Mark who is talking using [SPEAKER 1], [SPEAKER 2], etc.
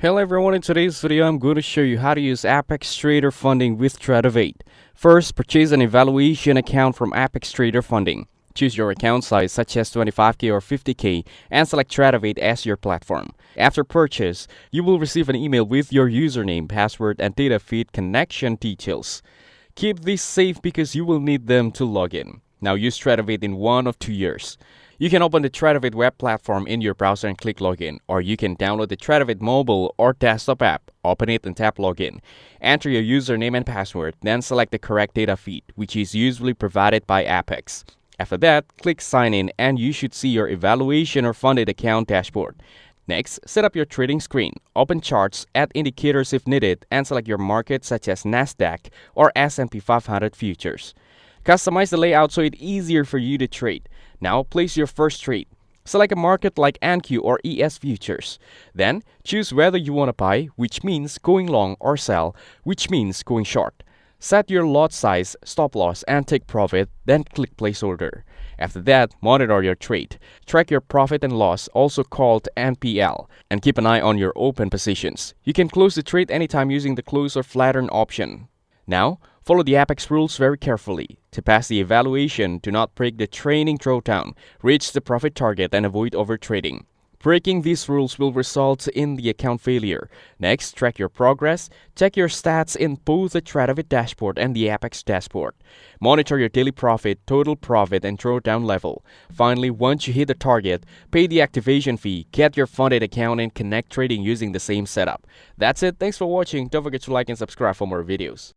[SPEAKER 1] Hello everyone, in today's video I'm going to show you how to use Apex Trader Funding with Tradovate. First, purchase an evaluation account from Apex Trader Funding. Choose your account size such as 25K or 50K and select Tradovate as your platform. After purchase, you will receive an email with your username, password, and data feed connection details. Keep these safe because you will need them to log in. Now use Tradovate in 1 of 2 years. You can open the Tradovate web platform in your browser and click Login, or you can download the Tradovate mobile or desktop app, open it and tap Login. Enter your username and password, then select the correct data feed, which is usually provided by Apex. After that, click Sign In and you should see your evaluation or funded account dashboard. Next, set up your trading screen, open charts, add indicators if needed, and select your market such as Nasdaq or S&P 500 futures. Customize the layout so it's easier for you to trade. Now place your first trade. Select a market like NQ or ES futures. Then choose whether you want to buy, which means going long, or sell, which means going short. Set your lot size, stop loss, and take profit, then click place order. After that, monitor your trade. Track your profit and loss, also called NPL, and keep an eye on your open positions. You can close the trade anytime using the close or flatten option. Now, follow the Apex rules very carefully. To pass the evaluation, do not break the trailing drawdown, reach the profit target, and avoid overtrading. Breaking these rules will result in the account failure. Next, track your progress. Check your stats in both the Tradovate dashboard and the Apex dashboard. Monitor your daily profit, total profit, and drawdown level. Finally, once you hit the target, pay the activation fee, get your funded account, and connect trading using the same setup. That's it. Thanks for watching. Don't forget to like and subscribe for more videos.